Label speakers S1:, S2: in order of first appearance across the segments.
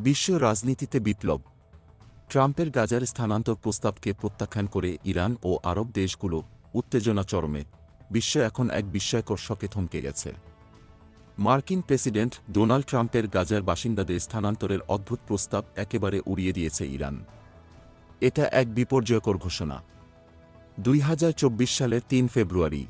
S1: বিশ্ব রাজনীতিতে বিপ্লব। ট্রাম্পের গাজার স্থানান্তর প্রস্তাবকে প্রত্যাখ্যান করে ইরান ও আরব দেশগুলো উত্তেজনা চরমে। বিশ্ব এখন এক বিস্ময়কর শকে থমকে গেছে। মার্কিন প্রেসিডেন্ট ডোনাল্ড ট্রাম্পের গাজার বাসিন্দাদের স্থানান্তরের অদ্ভুত প্রস্তাব একেবারে উড়িয়ে দিয়েছে ইরান। এটা এক বিপর্যয়কর ঘোষণা। 2024 সালের 3 ফেব্রুয়ারি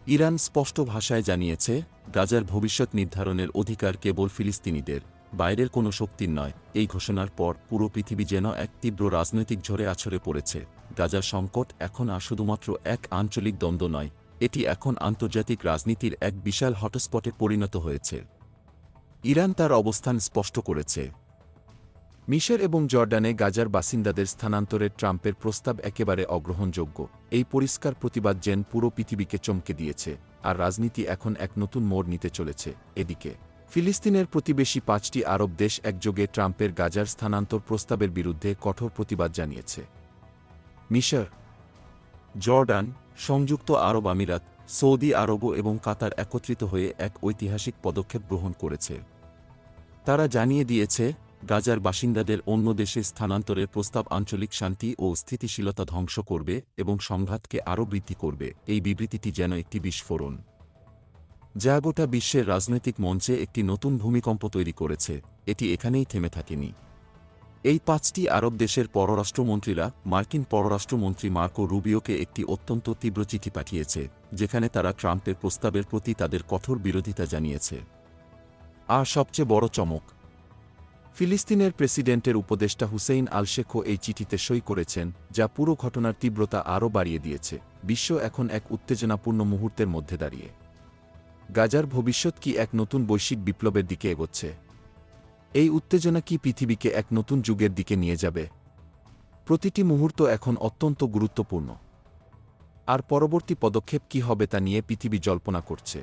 S1: ইরান স্পষ্ট ভাষায় জানিয়েছে, গাজার ভবিষ্যৎ নির্ধারণের অধিকার কেবল ফিলিস্তিনিদের, বাইরের কোনো শক্তির নয়। এই ঘোষণার পর পুরো পৃথিবী যেন এক তীব্র রাজনৈতিক ঝড়ে আছড়ে পড়েছে। গাজার সংকট এখন আর শুধুমাত্র এক আঞ্চলিক দ্বন্দ্ব নয়, এটি এখন আন্তর্জাতিক রাজনীতির এক বিশাল হটস্পটে পরিণত হয়েছে। ইরান তার অবস্থান স্পষ্ট করেছে। মিশর এবং জর্ডানে গাজার বাসিন্দাদের স্থানান্তরের ট্রাম্পের প্রস্তাব একেবারে অগ্রহণযোগ্য। এই পরিষ্কার প্রতিবাদ যেন পুরো পৃথিবীকে চমকে দিয়েছে, আর রাজনীতি এখন এক নতুন মোড় নিতে চলেছে। এদিকে ফিলিস্তিনের প্রতিবেশী 5টি আরব দেশ একযোগে ট্রাম্পের গাজার স্থানান্তর প্রস্তাবের বিরুদ্ধে কঠোর প্রতিবাদ জানিয়েছে। মিশর, জর্ডান, সংযুক্ত আরব আমিরাত, সৌদি আরব এবং কাতার একত্রিত হয়ে এক ঐতিহাসিক পদক্ষেপ গ্রহণ করেছে। তারা জানিয়ে দিয়েছে, গাজার বাসিন্দাদের অন্য দেশে স্থানান্তরের প্রস্তাব আঞ্চলিক শান্তি ও স্থিতিশীলতা ধ্বংস করবে এবং সংঘাতকে আরও বৃদ্ধি করবে। এই বিবৃতিটি যেন একটি বিস্ফোরণ, যা গোটা বিশ্বের রাজনৈতিক মঞ্চে একটি নতুন ভূমিকম্প তৈরি করেছে। এটি এখানেই থেমে থাকেনি। এই 5টি আরব দেশের পররাষ্ট্রমন্ত্রীরা মার্কিন পররাষ্ট্রমন্ত্রী মার্কো রুবিওকে একটি অত্যন্ত তীব্র চিঠি পাঠিয়েছে, যেখানে তারা ট্রাম্পের প্রস্তাবের প্রতি তাদের কঠোর বিরোধিতা জানিয়েছে। আর সবচেয়ে বড় চমক, ফিলিস্তিনের প্রেসিডেন্টের উপদেষ্টা হুসেইন আল শেখও এই চিঠিতে সই করেছেন, যা পুরো ঘটনার তীব্রতা আরও বাড়িয়ে দিয়েছে। বিশ্ব এখন এক উত্তেজনাপূর্ণ মুহূর্তের মধ্যে দাঁড়িয়ে। গাজার ভবিষ্যৎ কি এক নতুন বৈশ্বিক বিপ্লবের দিকে এগোচ্ছে? এই উত্তেজনা কি পৃথিবীকে এক নতুন যুগের দিকে নিয়ে যাবে? প্রতিটি মুহূর্ত এখন অত্যন্ত গুরুত্বপূর্ণ। আর পরবর্তী পদক্ষেপ কী হবে তা নিয়ে পৃথিবী জল্পনা করছে।